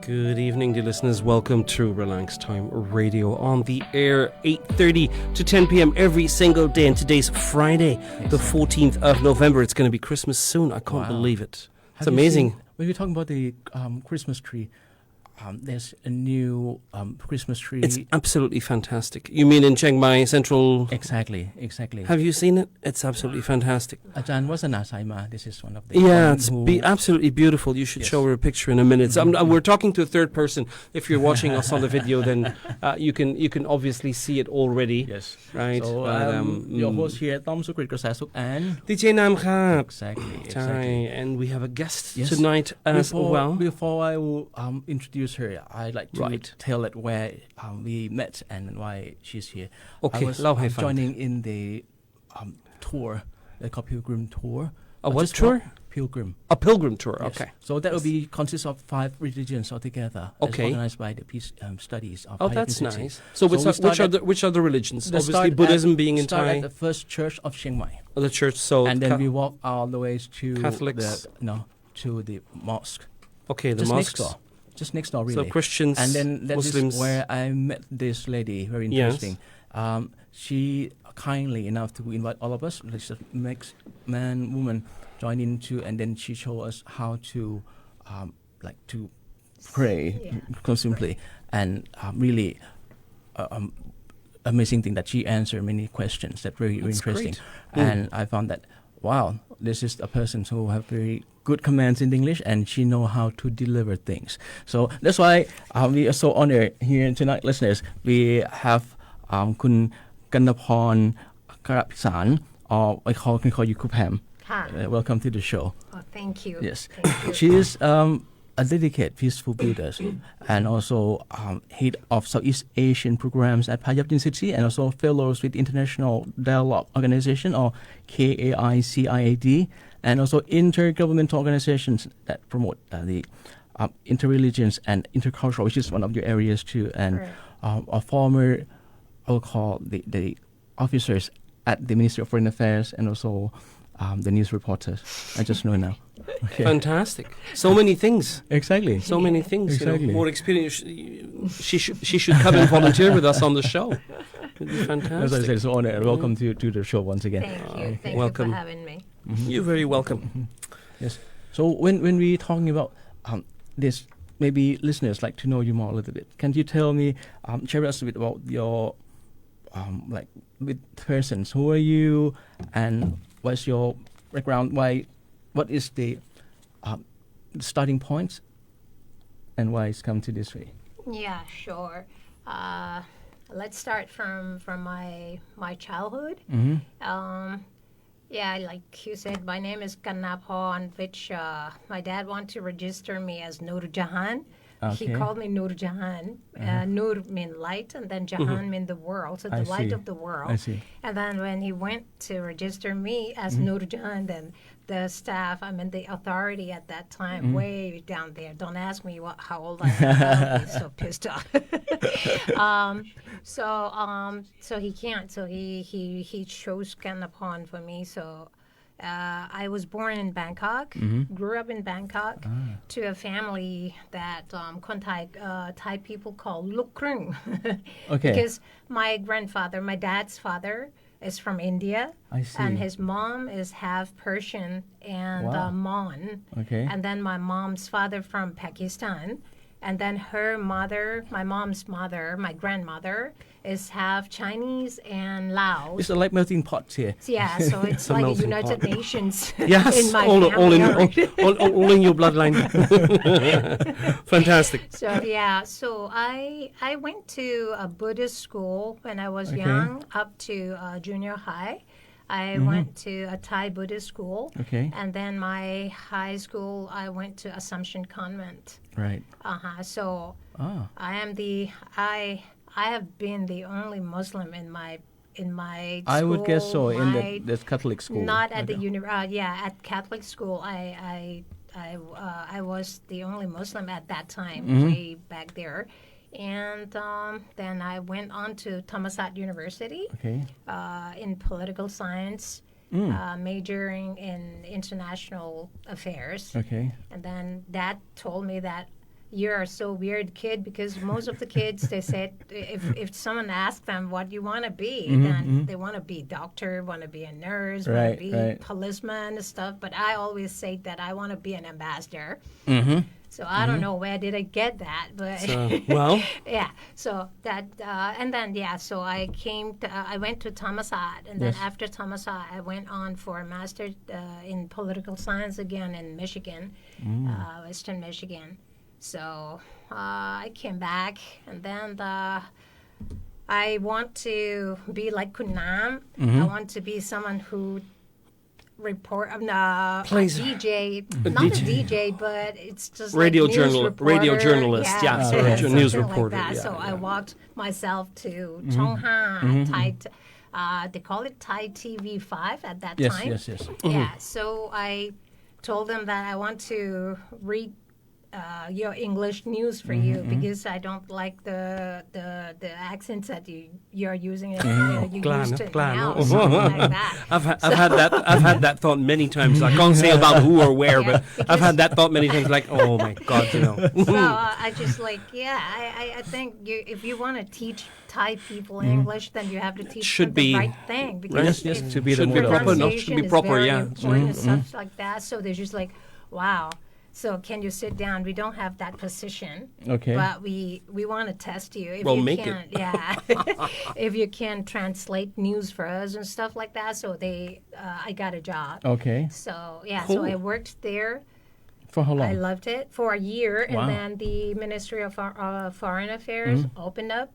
Good evening, dear listeners. Welcome to Relax Time Radio on the air, 8:30 to 10 p.m. every single day. And today's Friday, the 14th of November. It's going to be Christmas soon. I can't believe it. It's amazing. When we're talking about the Christmas tree, there's a new Christmas tree. It's absolutely fantastic. You mean in Chiang Mai Central? Exactly. Have you seen it? It's absolutely fantastic. Ajahn Wasana Saima, this is one of the... Yeah, it's absolutely beautiful. You should show her a picture in a minute. We're talking to a third person. If you're watching us on the video, then you can obviously see it already. Yes. Right. So your host here, Tom Sukrit Krasasuk and... DJ Nam Kha. Exactly. And we have a guest tonight as well. Before I will introduce her, I'd like to tell it where we met and why she's here. Okay, I was joining in the tour, they call Pilgrim Tour. A what tour? Pilgrim. A pilgrim tour, yes. Okay. So that will be consists of 5 religions altogether. Okay. Organized by the Peace Studies of Oh, that's nice. So which are the religions? Obviously Buddhism being in Thai. At the first church of Chiang Mai. Oh, the church, so... And then we walk all the way to... Catholics? To the mosque. Okay, the just mosque. Just next door, really. So Christians, and then that Muslims. is where I met this lady. Very interesting. Yes. She kindly enough to invite all of us, like mixed man, woman, join into, and then she showed us how to, to pray, simply, and really, amazing thing that she answered many questions that very interesting, and I found that wow, this is a person who have very good commands in English, and she know how to deliver things. So that's why we are so honored here tonight, listeners. We have Kun Kannaporn Karapisan, or I can call you Kupam. Welcome to the show. Oh, thank you. Yes, thank you. She is a dedicated peaceful Buddhist, and also head of Southeast Asian programs at Payap University, and also fellows with International Dialogue Organization, or KAICIAD, and also intergovernmental organizations that promote the interreligions and intercultural, which is one of your areas too, and a former, I will call the officers at the Ministry of Foreign Affairs, and also the news reporters. I just know now. Okay. Fantastic. So many things. Exactly. So many things. Exactly. More experience. She should come and volunteer with us on the show. It'd be fantastic. As I said, it's an honor. Welcome to the show once again. Thank you. Thank welcome. you for having me. Mm-hmm. You're very welcome. Yes. So when we're talking about this, maybe listeners like to know you more a little bit. Can you tell me, share us a bit about your, with persons, who are you, and what's your background? What is the starting point, and why it's come to this way? Yeah, sure. Let's start from my childhood. Mm-hmm. Like you said, my name is Kannaporn, which my dad wanted to register me as Nur Jahan. Okay. He called me Nur Jahan. Nur means light, and then Jahan means the world, so the light of the world. I see. And then when he went to register me as Nur Jahan, then the staff, the authority at that time, way down there, don't ask me how old I am. I'll be so pissed off. So he can't. So he chose Kannaporn for me. So I was born in Bangkok, grew up in Bangkok, to a family that Thai people call Luk Krung. Okay. Because my dad's father, is from India. I see. And his mom is half Persian and Mon. Okay. And then my mom's father from Pakistan. And then her mother, my mom's mother, my grandmother, is half Chinese and Laos. It's like melting pot here. Yeah, so it's like a United Nations yes, in my all family. all in your bloodline. Fantastic. So I went to a Buddhist school when I was young, up to junior high. I went to a Thai Buddhist school. Okay. And then my high school, I went to Assumption Convent. Right. So I have been the only Muslim in my school. I would guess so, in the Catholic school. Not at the at Catholic school. I was the only Muslim at that time, way back there. And then I went on to Thammasat University in political science, majoring in international affairs. Okay. And then Dad told me that you're so weird kid, because most of the kids, they said if someone asks them what you want to be, then they want to be doctor, want to be a nurse, want Right, to be right. policeman and stuff. But I always say that I want to be an ambassador. So I don't know where did I get that, but Well, yeah. So that and then so I I went to Thammasat, and then Yes. after Thammasat, I went on for a master in political science again in Michigan, Western Michigan. So I came back, and then I want to be like Kunam. I want to be someone who Plays- DJ, A not DJ. a DJ, but it's just Radio like news radio reporter. journalist, yeah, so something radio news like reporter, that. yeah, So I yeah. walked myself to Chongha, Thai. They call it Thai TV5 at that Yes, time. yes, yes. Yeah. So I told them that I want to read your English news for you, because I don't like the accents that you're using. You used to now, something like that. I've had that thought many times. I can't say about who or where, Yeah, but I've had because- that thought many times. Like, oh my God, you know. So I just like, I think if you want to teach Thai people English, then you have to teach Should them the be- right thing. Because Yes, yes, if to be the Should be model. proper, no? pronunciation Should be is proper, very yeah. important and stuff like that. So they're just like, wow. So can you sit down? We don't have that position. Okay. But we want to test you. If Well, you make it. can, yeah. If you can translate news for us and stuff like that. So I got a job. Okay. So yeah, so Cool. I worked there. For how I long? loved it for a year, Wow. and then the Ministry of Foreign Affairs opened up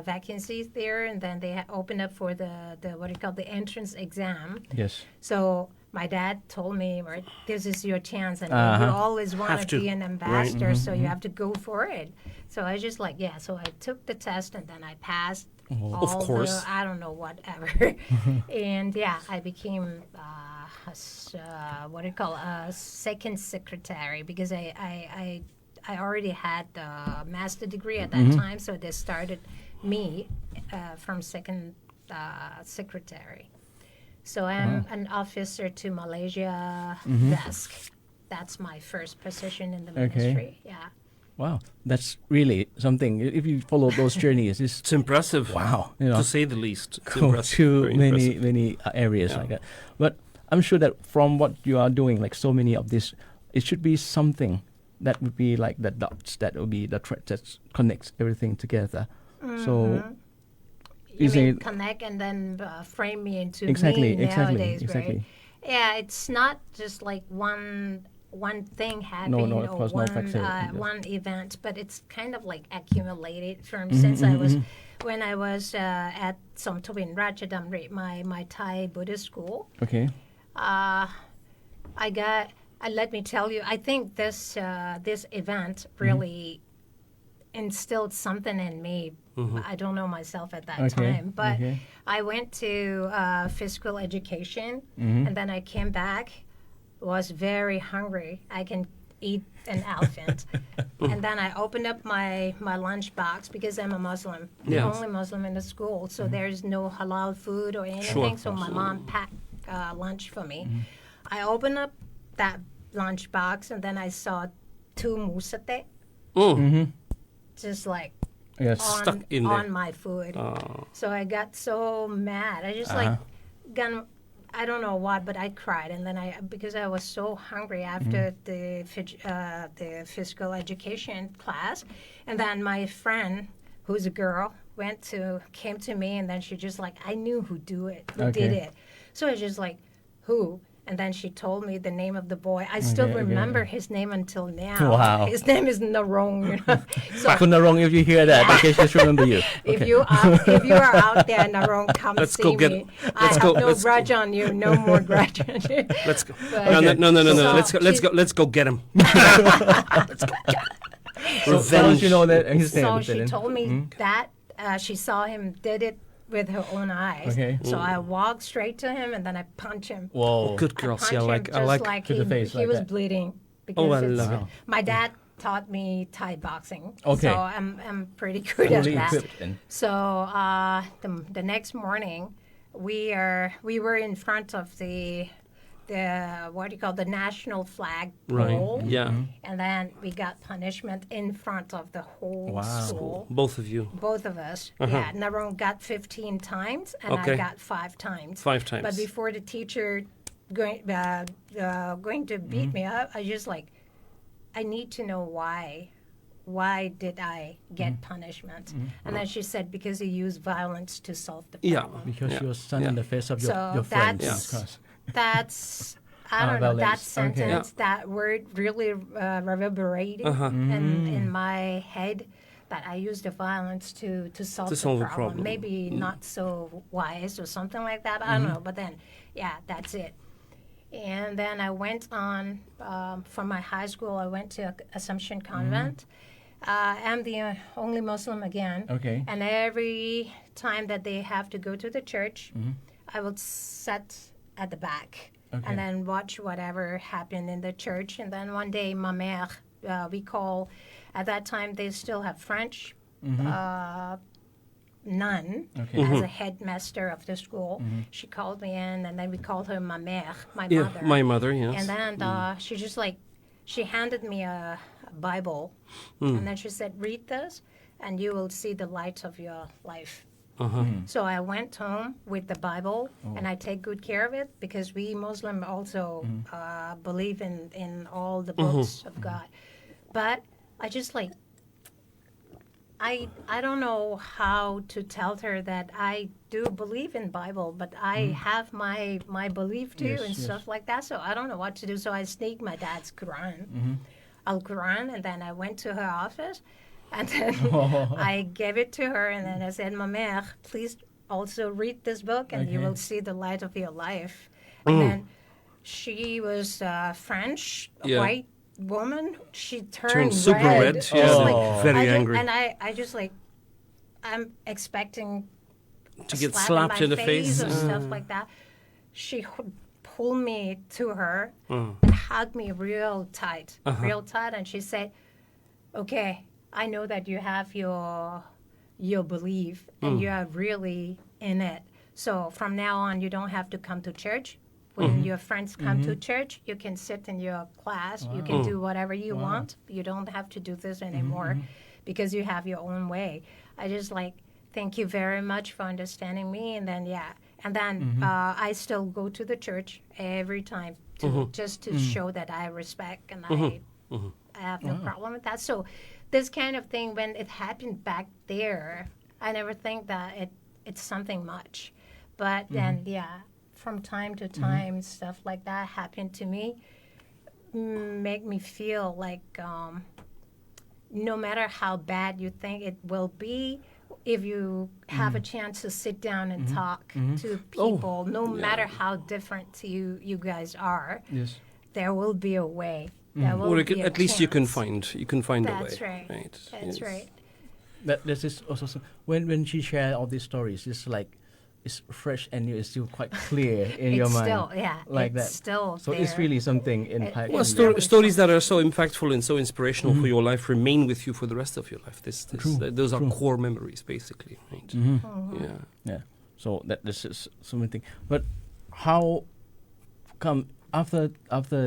vacancies there, and then they opened up for the what do you call the entrance exam. Yes. So my dad told me, right, this is your chance, and you always want Have to to. be an ambassador, so you have to go for it. So I just like, so I took the test, and then I passed all Of course. I don't know whatever, and I became what do you call a second secretary, because I already had the master degree at that time, so they started me from second secretary. So I'm an officer to Malaysia desk. That's my first position in the ministry. Yeah. Wow. That's really something. If you follow those journeys, it's It's impressive. wow. You know, To say the least. It's go impressive. to Very many impressive. areas Yeah. like that. But I'm sure that from what you are doing, like so many of this, it should be something that would be like the dots that will be the thread that connects everything together. So You is mean it connect and then frame me into Exactly, me exactly, nowadays, exactly. right? Yeah, it's not just like one thing happening no, of or course, no one factor, yes. one event, but it's kind of like accumulated from since I was when I was at Somtawin Ratchadamri, my Thai Buddhist school. okay? Let me tell you, I think this event really instilled something in me. I don't know myself at that Okay, time, but okay. I went to physical education, and then I came back, was very hungry. I can eat an elephant. And then I opened up my lunch box, because I'm a Muslim, the Yes. only Muslim in the school, so there's no halal food or anything, so my mom packed lunch for me. I opened up that lunch box, and then I saw 2 musate, just like Yes. Stuck in there. on my food. Oh. So I got so mad. I just like I don't know what, but I cried, and then because I was so hungry after the physical education class, and then my friend, who's a girl, came to me, and then she just like, I knew who did Okay. it. So I just like, who? And then she told me the name of the boy. I still Okay, okay. remember his name until now. Wow. His name is Narong. You know? So Kuna wrong if you hear that. Okay, just remember you. if you are out there, Narong, come Let's see go get- me. I let's have go- no let's go. grudge on you. No more grudge on you. Let's go. But- No. So Let's go get him. So once you know that his name, So she then- told me that she saw him did it with her own eyes. Okay. So I walked straight to him, and then I punched him. Whoa. Good I girl. punched See, I him like just To the face he like was that. bleeding. Because I it's- love it. my dad taught me Thai boxing. Okay. So I'm pretty good Fully at that. equipped then. So the next morning, we were in front of the what do you call the national flag Right. pole. Yeah. And then we got punishment in front of the whole Wow. school. Both of you. Both of us. Yeah, Narone got 15 times, and Okay. I got 5 times. 5 times. But before the teacher going to beat me up, I just like, I need to know why. Why did I get punishment? And then she said, because you use violence to solve the Yeah. problem. Because Yeah. you're sun in Yeah. the face of your, So your friends. that's- of course. That's I don't know, that violence. Okay. sentence, that word really reverberated in my head, that I use the violence to solve, To solve the a problem. problem. Maybe not so wise or something like that. I don't know. But then, yeah, that's it. And then I went on from my high school. I went to Assumption Convent. I'm the only Muslim again. Okay. And every time that they have to go to the church, I would sit at the back Okay. and then watch whatever happened in the church. And then one day, ma mère, we call, at that time they still have French, nun Okay. as a headmaster of the school. She called me in, and then we called her ma mère, my Yeah, mother. my mother, yes. And then she just like, she handed me a Bible, and then she said, read this, and you will see the light of your life. So I went home with the Bible, and I take good care of it, because we Muslim also believe in all the books of God. But I just like, I don't know how to tell her that I do believe in Bible, but I have my belief too, Yes, and yes. stuff like that. So I don't know what to do. So I sneaked my dad's Quran, Al-Quran, and then I went to her office, and then I gave it to her, and then I said, "Ma mère, please also read this book, and you Okay. will see the light of your life." And then she was French, Yeah. white woman. She Turned turned super red. Just Yeah. Oh. Very I angry. And I just like, I'm expecting To a get slap slapped in my the face. or stuff like that. She pulled me to her Mm. and hugged me real tight, Uh-huh. real tight, and she said, "Okay, I know that you have your belief Mm. and you are really in it. So from now on, you don't have to come to church. When Mm-hmm. your friends come to church, you can sit in your class. You can Mm. do whatever you want. You don't have to do this Mm-hmm, anymore because you have your own way." I just like, thank you very much for understanding me. And then, yeah. And then I still go to the church every time to just to show that I respect and I have no problem with that. So this kind of thing, when it happened back there, I never think that it's something much. But then, yeah, from time to time, stuff like that happened to me, make me feel like no matter how bad you think it will be, if you have a chance to sit down and talk to people, no matter how different you guys are, Yes. there will be a way. There will Or be a at least you can chance. find a That's way. right. That's Yes. right. This is also when she shared all these stories, it's like it's fresh and new. It's still quite clear in your It's mind. still, yeah, like it's that. still So it's there. really something in It- in Well, there. stories that are so impactful and so inspirational for your life remain with you for the rest of your life. Those are core memories, basically. Right? Yeah. Yeah. So this is so many things. But how come after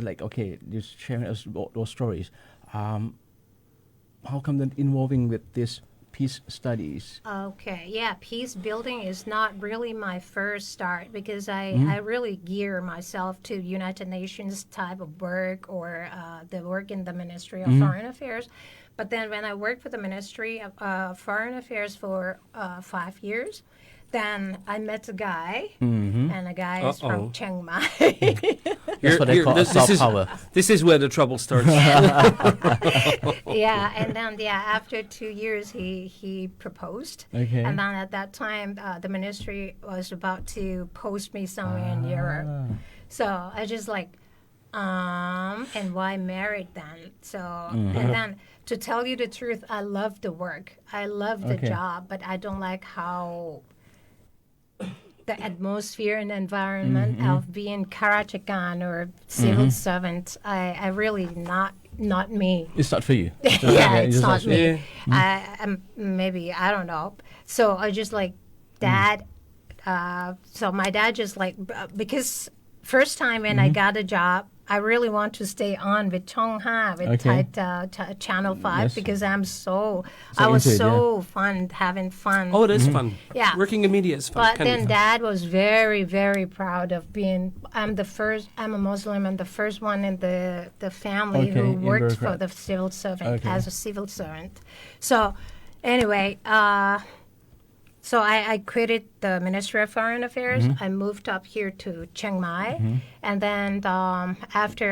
like okay, you sharing us those stories? How come that involving with this peace studies? Okay, yeah, peace building is not really my first start because I really gear myself to United Nations type of work or the work in the Ministry of Foreign Affairs. But then when I worked for the Ministry of Foreign Affairs for 5 years, then I met a guy, and a guy is Uh-oh. from Chiang Mai. That's what they call soft is, power. This is where the trouble starts. Yeah, and then after 2 years, he proposed. Okay. And then at that time, the ministry was about to post me somewhere in Europe. So I just like, and why married then? So and then to tell you the truth, I love the work, I love the Okay. job, but I don't like how the atmosphere and environment of being Karachakan or civil servant. I really not me. It's not for you. Yeah, it's not for you. me. I'm maybe I don't know. So I just like dad. So my dad just like because first time when I got a job, I really want to stay on with Chong Ha, with Okay. Channel 5, Yes. because I was into it, so fun, having fun. Oh, it is fun. Yeah. Working in media is fun. But Can be then fun. Dad was very, very proud of being. I'm a Muslim and the first one in the family Okay, who in worked for bureaucrat. the civil servant Okay. as a civil servant. So, anyway, so I quitted the Ministry of Foreign Affairs. Mm-hmm. I moved up here to Chiang Mai, and then after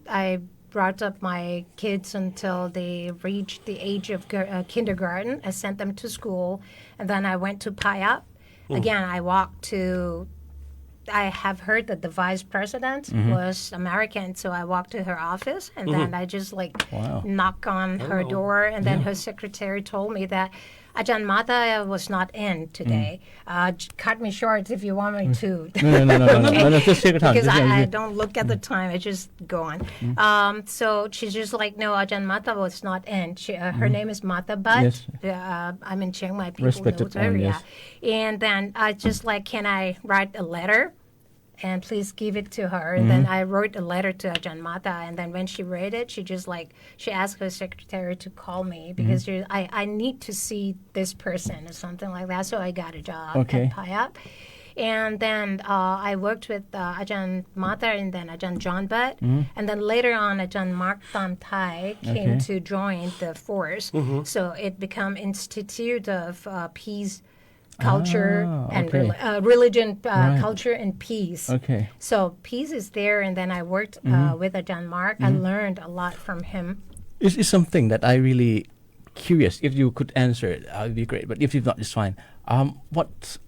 I brought up my kids until they reached the age of kindergarten, I sent them to school, and then I went to Payap. Again, I walked to. I have heard that the vice president was American, so I walked to her office, and then I just Wow. knock on her door, and then her secretary told me that Ajahn Mata was not in today. Cut me short if you want me to. No, just take your time. Because Just- I don't look at the time. I just go on. So she's just like, no, Ajahn Mata was not in. Her name is Mata Bhatt. Yes. I'm in Chiang Mai. People Respected know her, one, yeah. yes. And then I just like, can I write a letter? And please give it to her. And then I wrote a letter to Ajahn Mata. And then when she read it, she asked her secretary to call me because I need to see this person or something like that. So I got a job Okay. at Payap. And then I worked with Ajahn Mata and then Ajahn John Bhatt. And then later on, Ajahn Mark Tam Thai came Okay. to join the force. So it became Institute of Peace, Culture, and okay. Religion, Right. Culture, and Peace. Okay. So peace is there, and then I worked with Ajahn Mark. I learned a lot from him. It's something that I really curious. If you could answer it, that would be great. But if not, it's fine. What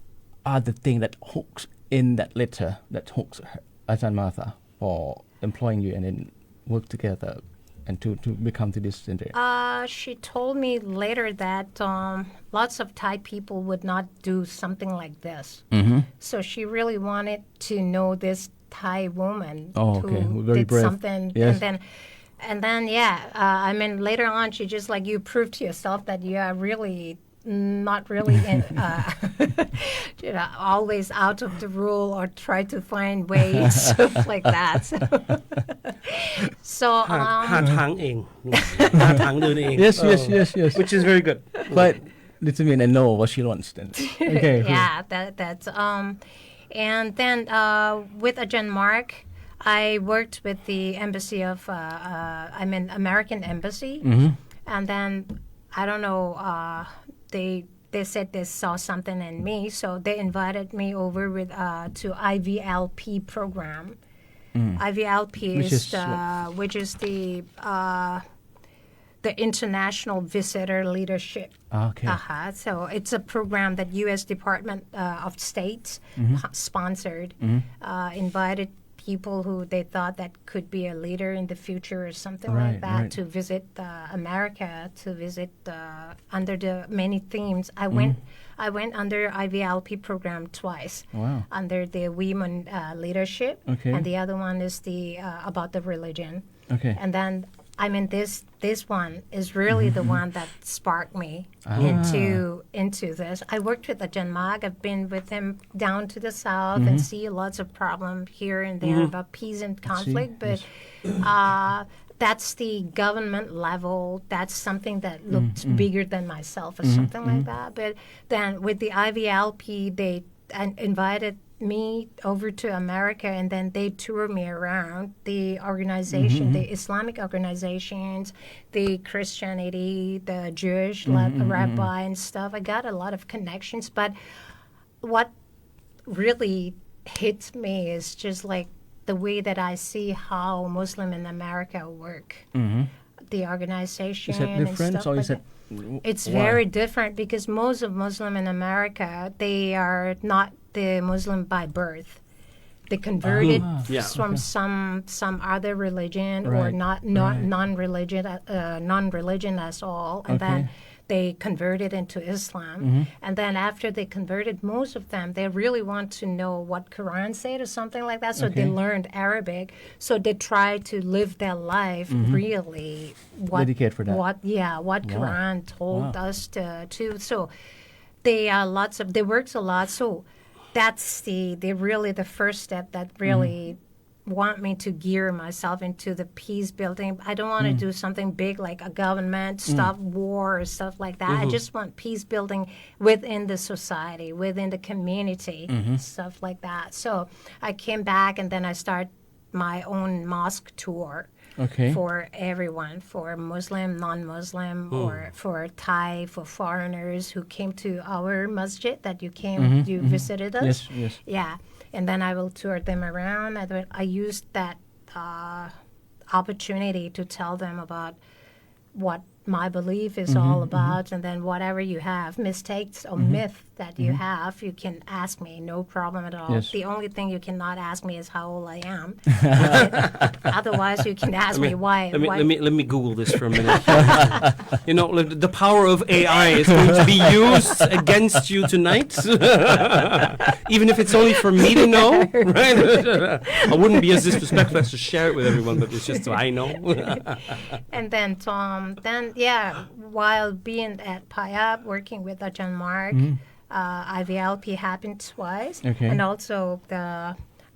are the things that hooks in that letter that hooks Ajahn Martha for employing you and then work together and to become to this center? She told me later that lots of Thai people would not do something like this. So she really wanted to know this Thai woman Oh, okay. who Very did brave. something, Yes. and then yeah. I mean, later on, she just like you proved to yourself that you are really not really in, always out of the rule or try to find ways stuff like that. So หาทางเอง หาทางเดินเอง Yes, yes, yes, yes. Which is very good. But determine and know what she wants then. Okay. cool. yeah, that's and then with Ajahn Mark, I worked with the embassy of American embassy, and then I don't know, they said they saw something in me, so they invited me over with to IVLP program. IVLP which is the International Visitor Leadership. Okay. So it's a program that U.S. Department of State sponsored, invited people who they thought that could be a leader in the future or something like Right, that right. to visit America, to visit under the many themes. I went under IVLP program twice. Wow. Under the women leadership, Okay. and the other one is the about the religion. Okay. And then, I mean, this one is really the one that sparked me into this. I worked with Ajahn Mark. I've been with him down to the south and see lots of problems here and there about peace and conflict. But that's the government level. That's something that looked bigger than myself or something like that. But then with the IVLP, they invited me over to America, and then they toured me around the organization, the Islamic organizations, the Christianity, the Jewish rabbi and stuff. I got a lot of connections, but what really hits me is just like the way that I see how Muslim in America work, the organization. Is that different, and stuff or like is it? that. It's why? very different because most of Muslim in America, they are not the Muslim by birth. They converted Yeah. from some other religion or Right, not non-religion at all, and then they converted into Islam. And then after they converted, most of them, they really want to know what Quran said or something like that. So they Okay. learned Arabic. So they try to live their life really Dedicate for that. what Wow. Quran told Wow. us to. So they works a lot. So that's the really the first step that really want me to gear myself into the peace building. I don't want to do something big like a government, stop war or stuff like that. I just want peace building within the society, within the community, stuff like that. So I came back and then I started my own mosque tour. Okay. For everyone, for Muslim, non-Muslim, or for Thai, for foreigners who came to our masjid that you came, you visited us. Yes. Yeah, and then I will tour them around. I used that opportunity to tell them about what my belief is all about, and then whatever you have, mistakes or myth that you have, you can ask me, no problem at all. Yes. The only thing you cannot ask me is how old I am. Otherwise, you can ask me why. Let me Google this for a minute. The power of AI is going to be used against you tonight, even if it's only for me to know. Right? I wouldn't be as disrespectful as to share it with everyone, but it's just so I know. And then while being at PIAP, working with Ajahn Mark, IVLP happened twice. Okay. And also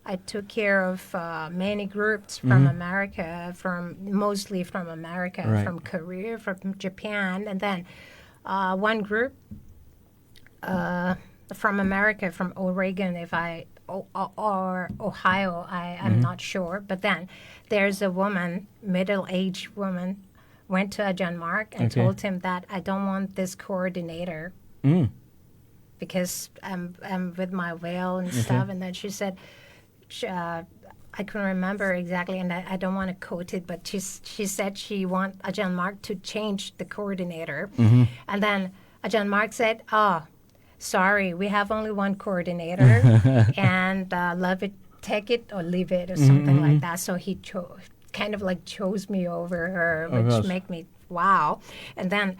I took care of many groups from America, mostly from America, Right. from Korea, from Japan, and then one group from America, from Oregon, or Ohio, I'm not sure. But then there's a woman, middle-aged woman, went to Ajahn Mark and Okay. told him that I don't want this coordinator because I'm with my veil and stuff. And then she said, I couldn't remember exactly, and I don't want to quote it, but she said she want Ajahn Mark to change the coordinator. And then Ajahn Mark said, oh, sorry, we have only one coordinator, and love it, take it or leave it, or something like that. So he chose me over her, which made me wow. And then,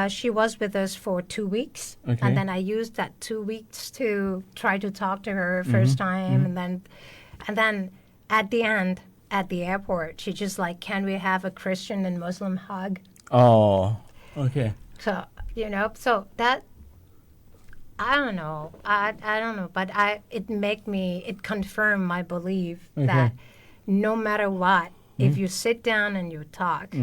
she was with us for 2 weeks, Okay. and then I used that 2 weeks to try to talk to her first time, and then at the end, at the airport, she just like, can we have a Christian and Muslim hug? Oh, okay. So, so that, I don't know. I don't know, but it confirmed my belief that no matter what, if you sit down and you talk,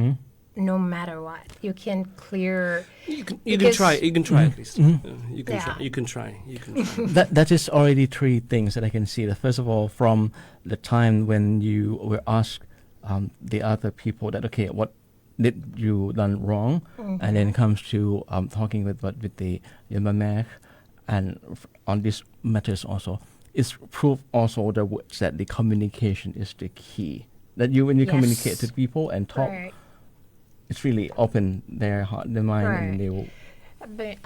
no matter what, you can clear. You can try. You can try at least. You can try. You can try. That is already three things that I can see. First of all, from the time when you were asked the other people that, okay, what did you done wrong, and then comes to talking with the Yamamek, and on these matters also, it's proof also that the communication is the key. That when you communicate to people and talk, Right. it's really open their heart, their mind, Right. and they will. But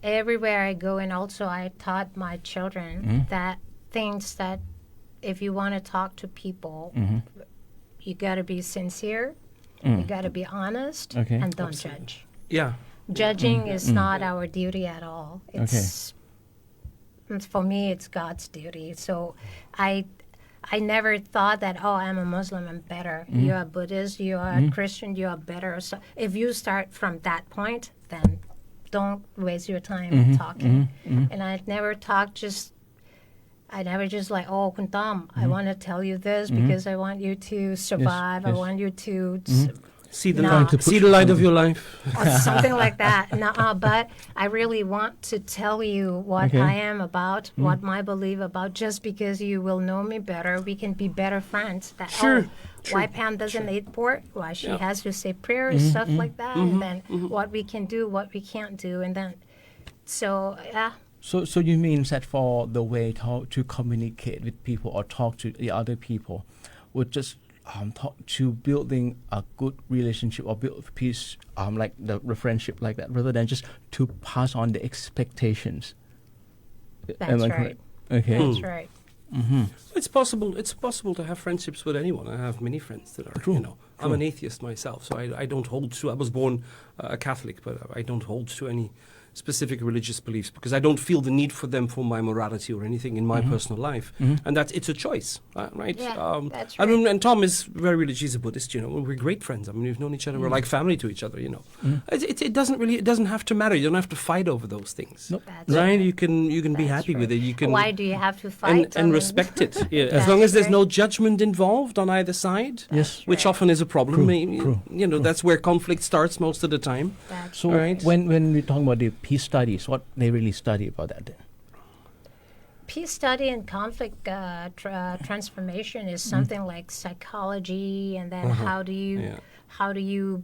everywhere I go, and also I taught my children that things that if you want to talk to people, you got to be sincere, you got to be honest, Okay. and don't judge. Yeah. Judging is not our duty at all. For me, it's God's duty. So I never thought that, oh, I'm a Muslim, I'm better. You are Buddhist, you are a Christian, you are better. So if you start from that point, then don't waste your time talking. And I never just like, oh, Kun Tam, I want to tell you this because I want you to survive. I yes. want you to See the No. light. See the light of your life. or something like that. Nuh-uh, but I really want to tell you what Okay. I am about, what my belief about, just because you will know me better. We can be better friends. That, Sure. why Pam doesn't eat pork, why she Yeah. has to say prayers, stuff like that, and then what we can do, what we can't do, and then, so, yeah. So you mean that for the way to communicate with people or talk to the other people would just talk to building a good relationship or build peace, like the friendship like that, rather than just to pass on the expectations. That's Am I right. correct? Okay. That's right. It's possible. It's possible to have friendships with anyone. I have many friends that are. True. I'm an atheist myself, so I don't hold to. I was born a Catholic, but I don't hold to any specific religious beliefs because I don't feel the need for them for my morality or anything in my personal life, and that it's a choice, right? Yeah, that's I mean, right. and Tom is very religious, a Buddhist. We're great friends. I mean, we've known each other. We're like family to each other. It doesn't have to matter. You don't have to fight over those things, Nope. That's right? right. You can be That's happy with it. right. You can Why do you have to fight? I and mean, respect it. Yeah. As That's long as there's right. no judgment involved on either side, Yes. which right. often is a problem. True. That's where conflict starts most of the time. That's So Right. when we talk about the peace studies, what they really study about that then? peace study and conflict transformation is something like psychology, and then how do you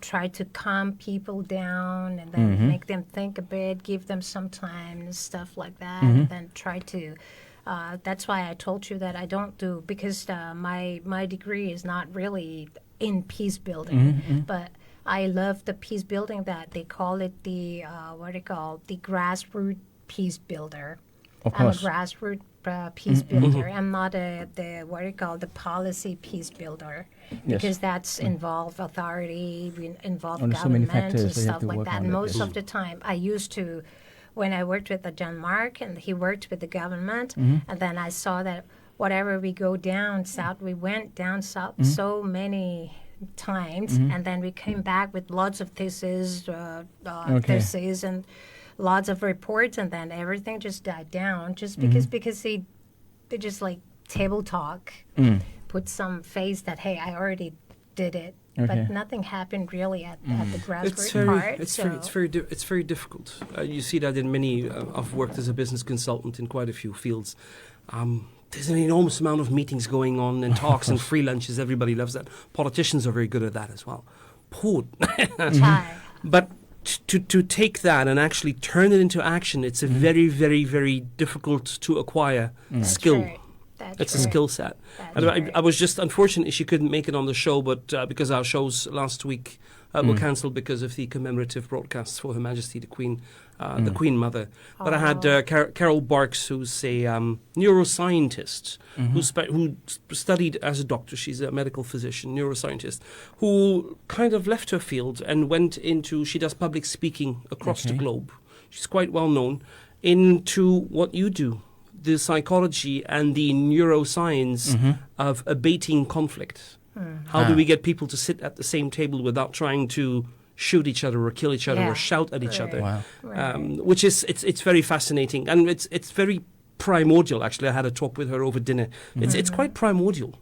try to calm people down and then make them think a bit, give them some time and stuff like that, and then try to. That's why I told you that I don't do, because my degree is not really in peace building, but I love the peace building that they call it the the grassroots peace builder. Of I'm a course. grassroots peace builder. I'm not the policy peace builder, because that's involve authority, involve And there's so many government factors and that you have stuff to like work that. on And that, most yes. of the time, I used to, when I worked with the John Mark and he worked with the government, and then I saw that whatever we go down south, we went down south so many times, and then we came back with lots of theses, and lots of reports, and then everything just died down just because they just like table talk, put some face that, hey, I already did it, but nothing happened really at the grassroots part. It's very difficult. You see that in many. I've worked as a business consultant in quite a few fields. There's an enormous amount of meetings going on and talks and free lunches. Everybody loves that. Politicians are very good at that as well. Chai. But to take that and actually turn it into action, it's a very, very, very difficult to acquire skill. Right. That's It's a right. skill set. That's And right. I was just, unfortunately, she couldn't make it on the show, but because our shows last week were cancelled because of the commemorative broadcasts for Her Majesty the Queen, the Queen Mother. But I had Carol Barks, who's a neuroscientist who studied as a doctor. She's a medical physician, neuroscientist, who kind of left her field and went into, she does public speaking across the globe. She's quite well known, into what you do, the psychology and the neuroscience of abating conflict. How do we get people to sit at the same table without trying to shoot each other or kill each other Yeah. or shout at each other? Wow. Which is it's very fascinating, and it's very primordial. Actually, I had a talk with her over dinner. It's quite primordial.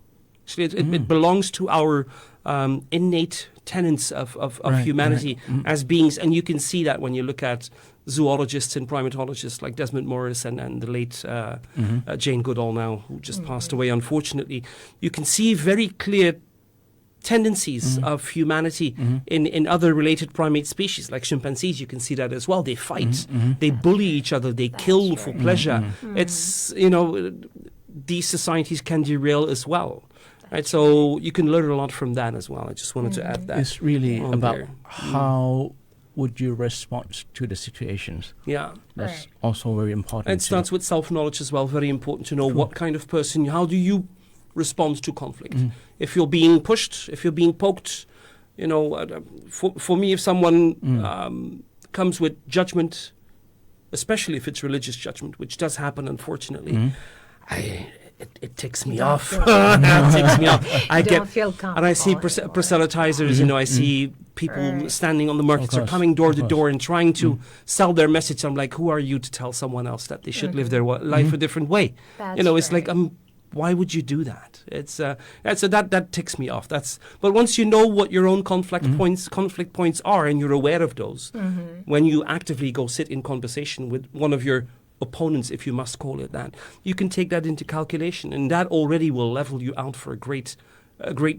Actually, it belongs to our innate tenets of humanity as beings, and you can see that when you look at zoologists and primatologists like Desmond Morris and the late Jane Goodall now, who just passed away, unfortunately. You can see very clear tendencies of humanity in other related primate species, like chimpanzees. You can see that as well. They fight, they bully each other, they kill for pleasure. It's, these societies can derail as well. Right, so you can learn a lot from that as well. I just wanted to add that. It's really on about there. how would you respond to the situations. Yeah. That's Right. also very important. And it starts with self-knowledge as well. Very important to know what kind of person, how do you respond to conflict? If you're being pushed, if you're being poked, for me, if someone comes with judgment, especially if it's religious judgment, which does happen, unfortunately, it ticks me off. It ticks me off. I Don't feel comfortable and I see anymore. proselytizers. I see people Right. standing on the markets or course, coming door of to course. door and trying to sell their message. I'm like, who are you to tell someone else that they should live their life a different way? That's It's like, right. why would you do that? That ticks me off. But once you know what your own conflict points are, and you're aware of those, when you actively go sit in conversation with one of your opponents, if you must call it that, you can take that into calculation, and that already will level you out for a great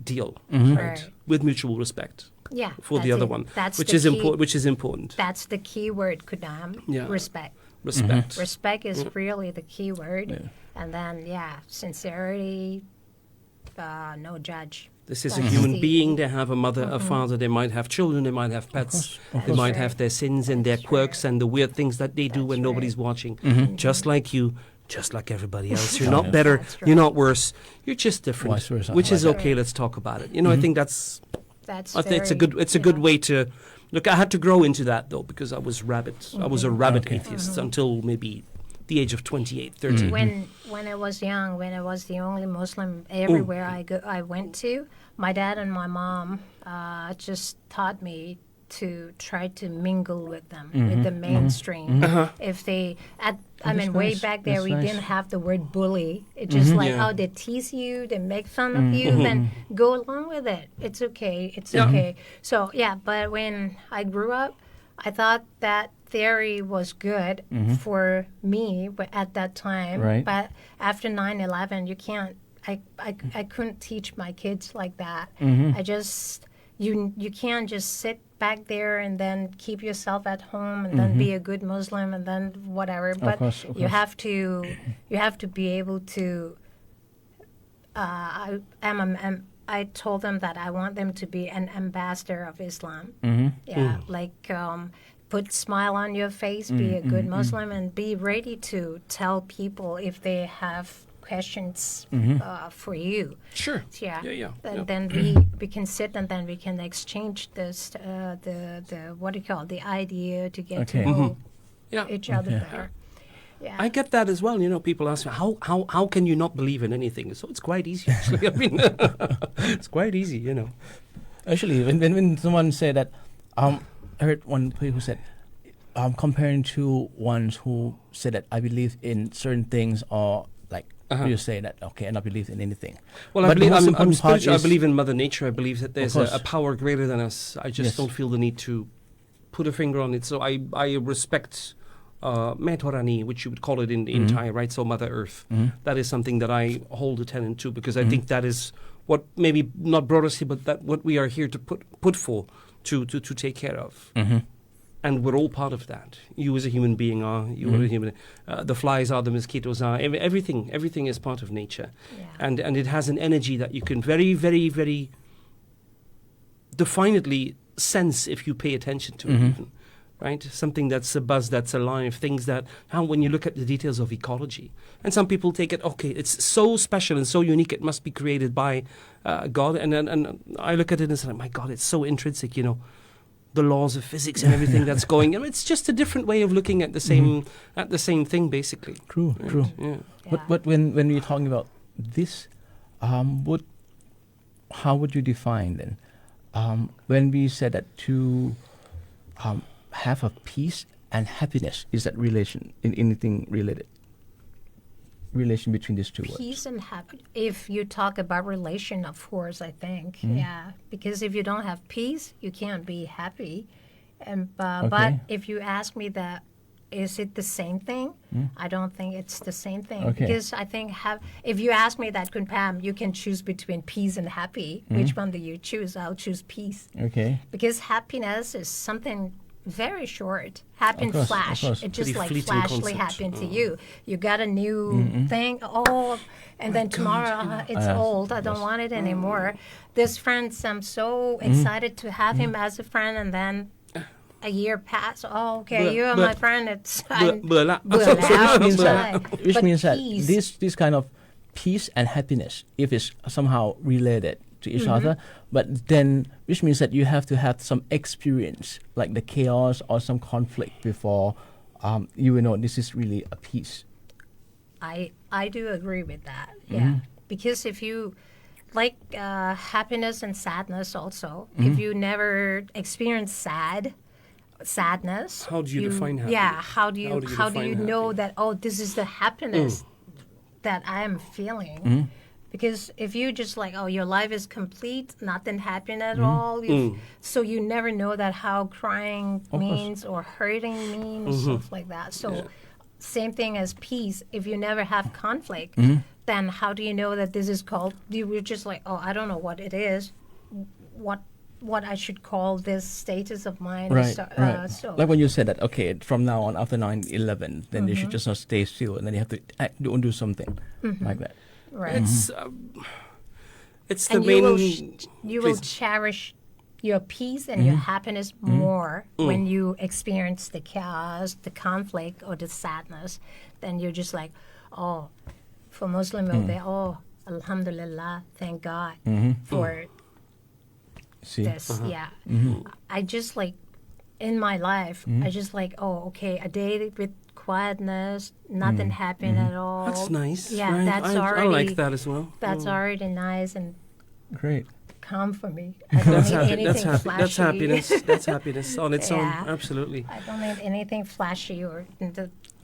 deal, Right. with mutual respect Yeah, for the that's other it. one, That's which the is key. important. Which is important. That's the key word, Kudam. Yeah. Respect. Respect. Respect is really the key word. And then, sincerity, no judge. This is a That's human the- being. They have a mother, a father. They might have children. They might have pets. They might have their sins and their quirks and the weird things that they do when nobody's watching. Just like you, just like everybody else. You're not better. That's You're not worse. You're just different. Vice versa. Which is Right. okay. Let's talk about it. I think that's That's it's a very, good. It's a good way to Look, I had to grow into that though because I was a rabid Okay. atheist until maybe the age of 28, 30. When I was young, when I was the only Muslim everywhere I went to, my dad and my mom just taught me to try to mingle with them, with the mainstream. If they, way nice. back there, That's we nice. didn't have the word bully. It's just like, Yeah. oh, they tease you, they make fun of you, then go along with it. It's okay. It's okay. So, yeah, but when I grew up, I thought that theory was good for me at that time. Right. But after 9/11, you can't, I couldn't teach my kids like that. I just, you can't just sit back there and then keep yourself at home and then be a good Muslim and then whatever. But course, of you course. have to be able to. I told them that I want them to be an ambassador of Islam. Yeah, like put smile on your face, be a good Muslim, and be ready to tell people if they have questions for you. Sure. Yeah. Yeah. Then we can sit and then we can exchange this the what do you call it, the idea to get Okay. to know Yeah. each other better. Yeah. I get that as well. People ask me, how can you not believe in anything? So it's quite easy, actually. I mean, it's quite easy. Actually, when someone said that, I heard one people who said, comparing to ones who said that I believe in certain things or like you say that I not believe in anything. Well, But the most I'm important part spiritual. I is- believe in Mother Nature. I believe that there's course. a power greater than us. I just Yes. don't feel the need to put a finger on it. So I respect Metorani, which you would call it in Thai, right? So Mother Earth. That is something that I hold a tenet to because I think that is what maybe not brought us here, but that what we are here to put for to take care of. And we're all part of that. You as a human being are. You are a human. The flies are. The mosquitoes are. Everything is part of nature, Yeah. and it has an energy that you can very, very, very definedly sense if you pay attention to it. Even, right? Something that's a buzz, that's alive. Things that when you look at the details of ecology, and some people take it. Okay, it's so special and so unique. It must be created by God. And I look at it and say, my God, it's so intrinsic. The laws of physics and everything that's going. It's just a different way of looking at the same thing, basically. True, Right? true. Yeah. But when we're talking about this, how would you define then? When we said that to have a peace and happiness, is that relation in anything related? Relation between these two words? Peace and happiness. If you talk about relation, of course, I think, yeah. Because if you don't have peace, you can't be happy. And but Okay. if you ask me that, is it the same thing? I don't think it's the same thing. Okay. Because I think if you ask me that, Kun Pam, you can choose between peace and happy. Which one do you choose? I'll choose peace. Okay. Because happiness is something very short. Happen Of course, of flash. course. It just Pretty like fleeting flashly concept. happened to you. You got a new thing. Oh, and then tomorrow it's old. I don't want it anymore. This friend, I'm so excited to have him as a friend, and then a year passed. Oh, okay, But- you're but- my friend. It's เบื่อละ เบื่อ Soแล้ว which means that, Right. which But means that peace- this kind of peace and happiness, if it's somehow related to each other, but then which means that you have to have some experience, like the chaos or some conflict before you will know this is really a peace. I do agree with that. Yeah, because if you like happiness and sadness, also, if you never experience sadness, How do you define Yeah, happiness? how do you define know happiness? that? Oh, this is the happiness that I am feeling. Because if you just like, oh, your life is complete, nothing happened at all, so you never know that how crying means or hurting means, stuff like that. So, same thing as peace. If you never have conflict, then how do you know that this is called? You were just like, oh, I don't know what it is, what I should call this status of mine. Right, right. So Like when you said that, okay, from now on after 9/11, then you should just not stay still, and then you have to do something like that. right. It's the And main. you will please. cherish your peace and your happiness more when you experience the chaos, the conflict, or the sadness. Then you're just like, oh, for Muslim, oh, Alhamdulillah, thank God for See, this. Yeah, I just like in my life, I just like, okay, a day with quietness, nothing happened at all. That's nice. Yeah, right? that's I already like that as well. That's already nice and Great. calm for me. I don't need anything flashy. That's happiness. That's happiness on its own. Yeah. Absolutely. I don't need anything flashy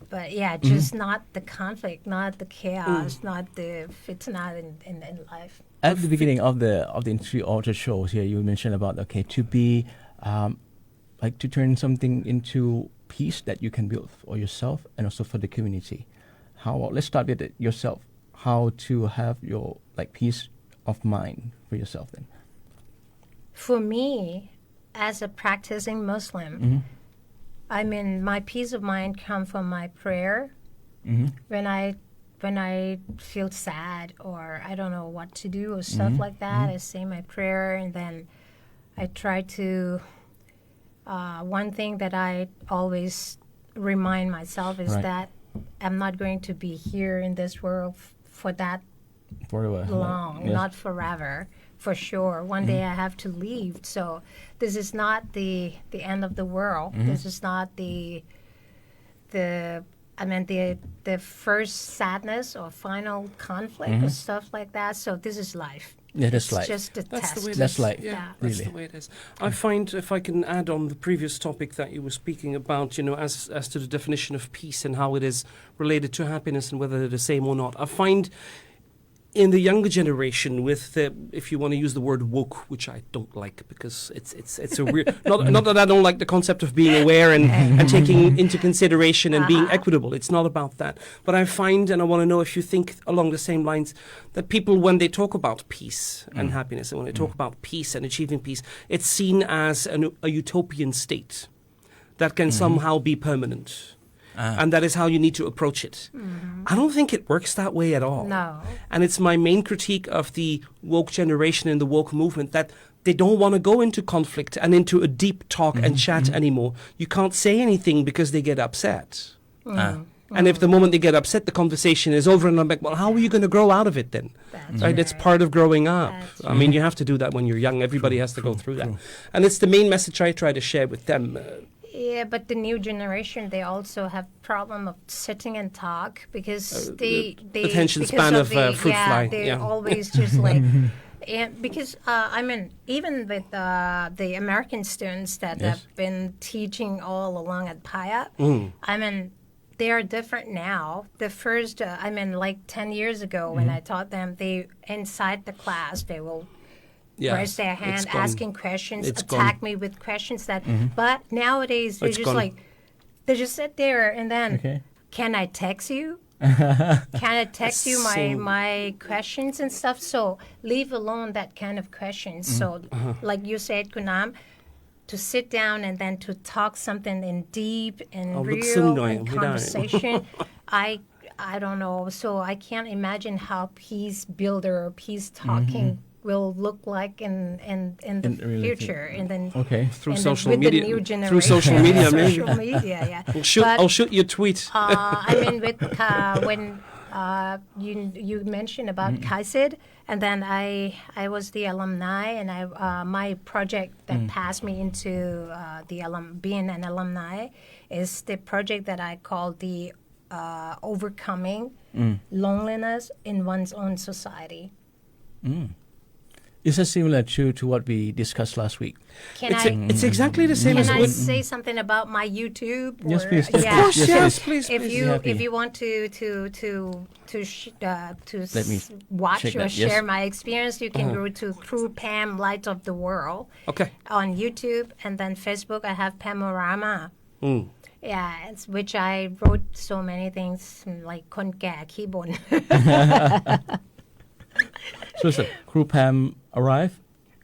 but yeah, just not the conflict, not the chaos, not the fitna in life. At the beginning of the interview or the shows here, you mentioned about to be like to turn something into peace that you can build for yourself and also for the community. Let's start with it yourself. How to have your peace of mind for yourself then? For me, as a practicing Muslim, I mean, my peace of mind comes from my prayer. When I feel sad or I don't know what to do or stuff like that, I say my prayer and then I try to. One thing that I always remind myself is that I'm not going to be here in this world for that long, not forever, for sure. One day I have to leave. So this is not the end of the world. This is not the first sadness or final conflict or stuff like that. So this is life. Yeah, that's It's life. just a That's test. the way it That's is. life. Yeah, Really. that's the way it is. I find, if I can add on the previous topic that you were speaking about, as to the definition of peace and how it is related to happiness and whether they're the same or not, I find in the younger generation with if you want to use the word woke, which I don't like because it's a weird, not that I don't like the concept of being aware and taking into consideration and being equitable. It's not about that. But I find, and I want to know if you think along the same lines, that people, when they talk about peace and happiness, and when they talk about peace and achieving peace, it's seen as a utopian state that can somehow be permanent. And that is how you need to approach it. I don't think it works that way at all. No. And it's my main critique of the woke generation and the woke movement that they don't want to go into conflict and into a deep talk and chat anymore. You can't say anything because they get upset. And if the moment they get upset, the conversation is over, and I'm like, well, how are you going to grow out of it then? That's part of growing up. I mean, you have to do that when you're young. Everybody has to go through that. And it's the main message I try to share with them. Yeah, but the new generation, they also have problem of sitting and talk because they attention because span of the, fruit fly. They're Yeah. always just like, and because I mean, even with the American students that have been teaching all along at PIA, I mean, they are different now. The first, like 10 years ago when I taught them, they inside the class they will. Yeah, Raise their hand, it's gone. asking questions, It's attack gone. me with questions that. But nowadays they're It's just gone. like, they just sit there and then, Okay. can I text you? Can I text you So- my questions and stuff? So leave alone that kind of questions. So like you said, Kunam, to sit down and then to talk something in deep and Oh, real vuxen and då, conversation, I don't know. So I can't imagine how peace builder or peace talking will look like in the In reality. future, and then Okay. Through and social with media. the new generation, Through social media, maybe. social media, yeah. I'll But, shoot you a tweet. I mean, with when you mentioned about Kaisid, and then I was the alumni, and my project that passed me into being an alumni is the project that I call the overcoming loneliness in one's own society. Is that similar to what we discussed last week? It's exactly the same Can as I what. say something about my YouTube? Yes, or- please. Yeah. Of course, yes, please. If please. you Happy. if you want to Let me watch check or that, yes. share my experience, you can go to Crew Pam Light of the World Okay. on YouTube, and then Facebook. I have Pamorama. Yeah, which I wrote so many things like คนแก่ขี้บ่น So it's a Crew Pam arrive?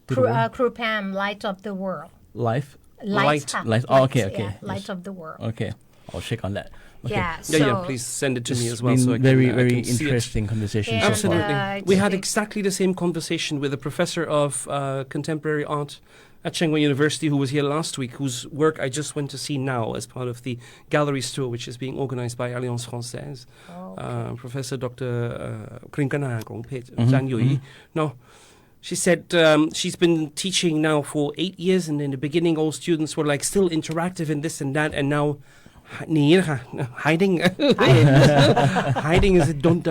Crew Pam Light of the World. Life? Light.ค่ะ. Light. Oh, okay, Lights, okay. yeah, Light Yes. of the World. Okay. I'll check on that. Okay. Yeah, so Yeah, please send it to me It's as well. been So I can, very, I very can see it. interesting conversation Yeah, so far. Absolutely. it's We had big. exactly the same conversation with a professor of contemporary art at Tsinghua University who was here last week, whose work I just went to see now as part of the galleries tour, which is being organized by Alliance Française. Professor Dr. Krinkana ของเพจอาจารย์หยุยเนาะ She said she's been teaching now for 8 years, and in the beginning, all students were like still interactive in this and that, and now hiding. Hiding is don't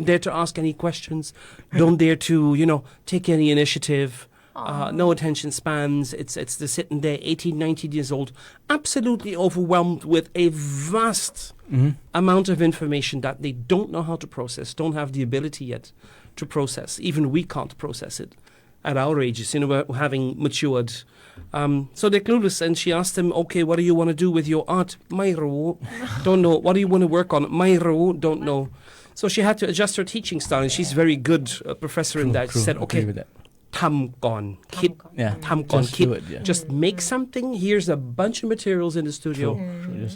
dare to ask any questions, don't dare to take any initiative. No attention spans. It's the sitting there, 18, 19 years old, absolutely overwhelmed with a vast amount of information that they don't know how to process, don't have the ability yet to process. Even we can't process it at our ages, we're having matured. So they're clueless, and she asked them, okay, what do you want to do with your art? Mairo, don't know. What do you want to work on? Mairo, don't know. So she had to adjust her teaching style, and she's very good professor in that. She said, okay, Tam gon kid, tam gon kid. Just make something. Here's a bunch of materials in the studio.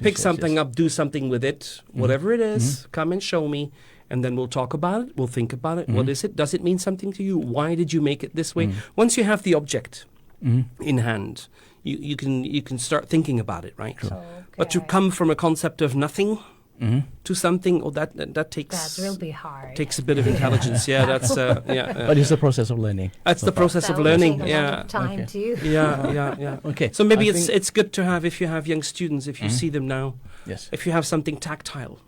Pick something up, do something with it, whatever it is. Come and show me, and then we'll talk about it. We'll think about it. What is it? Does it mean something to you? Why did you make it this way? Once you have the object in hand, you can start thinking about it, right? But to come from a concept of nothing to something, that takes will be hard. Takes a bit of intelligence. Yeah, that's But it's the process of learning. That's the process of learning. Take a lot of time too. Yeah. Okay. So maybe it's good to have, if you have young students, if you see them now, if you have something tactile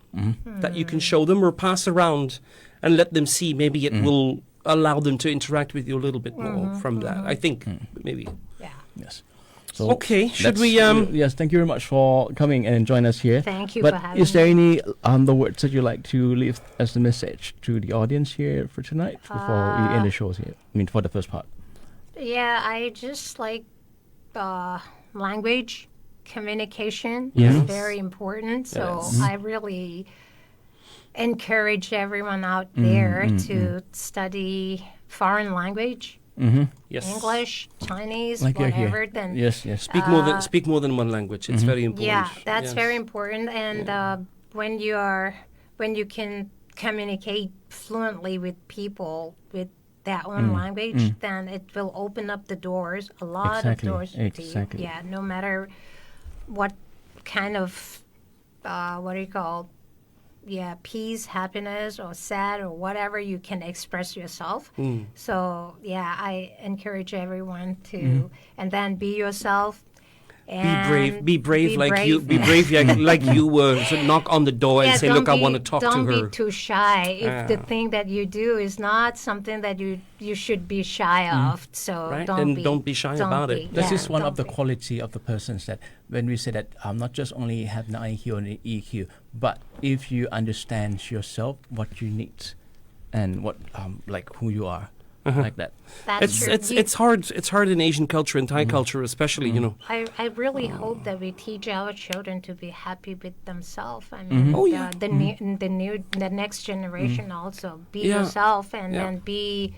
that you can show them or pass around and let them see, maybe it will allow them to interact with you a little bit more from that. I think maybe. Yeah. Yes. So okay, should we? Yes, thank you very much for coming and join us here. Thank you but for having is there me. any the words that you like to leave as the message to the audience here for tonight before we end the shows here? I mean, for the first part. Yeah, I just like language, communication Yes. is very important. So I really encourage everyone out there to study foreign language. Yes. English, Chinese, Like you're whatever. here. Then Yes. Speak more than one language. It's very important. yeah, that's Yes. very important. And when you can communicate fluently with people with their own language, then it will open up the doors, a lot Exactly, of doors to exactly. you. Yeah, no matter what kind of what do you call? Yeah, peace, happiness, or sad, or whatever you can express yourself. So yeah, I encourage everyone to, and then be yourself. And Be brave like brave. you. Be brave like you were. So knock on the door and say, don't "Look, I be- want to talk to Don't her." be too shy. If the thing that you do is not something that you should be shy of, so Right? don't Then don't be shy about it. This is one don't of the be. quality of the persons that when we say that not just only have an IQ and an EQ, but if you understand yourself, what you need, and what like who you are, like that. That's true. It's hard. It's hard in Asian culture and Thai culture, especially. I really hope that we teach our children to be happy with themselves. I mean, Oh, yeah. the next generation also be Yeah. yourself, and Yeah. then be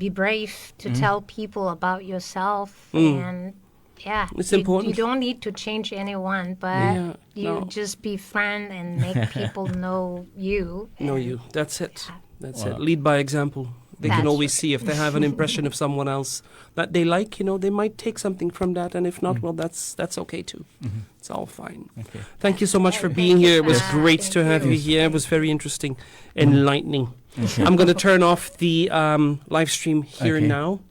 brave to tell people about yourself. And yeah, It's you, important. You don't need to change anyone, but Yeah, you no. just be friend and make people know you. Know and you. That's it. That's it. Lead by example. They can That's always right. see if they have an impression of someone else that they like. They might take something from that, and if not, well, that's okay too. It's all fine. Okay. Thank you so much for Thank being you here. It was for- great thank to have you you. here. It was very interesting, enlightening. I'm going to turn off the live stream here Okay. now,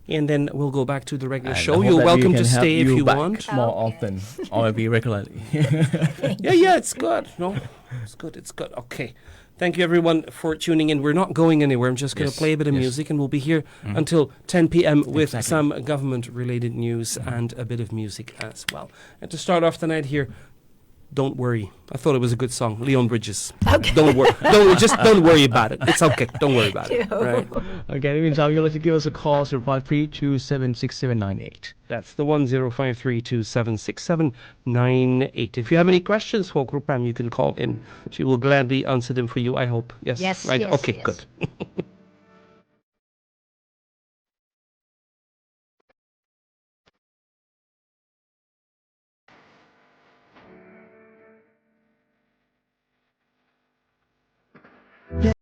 and then we'll go back to the regular And I show. hope You're that we welcome can to have stay if you back want. more Okay. often, or maybe regularly. Yeah, it's good. No, it's good. Okay. Thank you, everyone, for tuning in. We're not going anywhere. I'm just going to Yes, play a bit of yes. music, and we'll be here until 10 p.m. with Exactly. some government-related news and a bit of music as well. And to start off the night here, Don't Worry. I thought it was a good song. Leon Bridges. Okay. Don't worry. Don't worry about it. It's okay. Don't worry about it. Right? Okay, that means you'll have to give us a call, 053-276-798. That's the 1053276798. If you have any questions for Krupam, you can call in. She will gladly answer them for you, I hope. Yes. Yes, Right. yes, Okay, yes. good.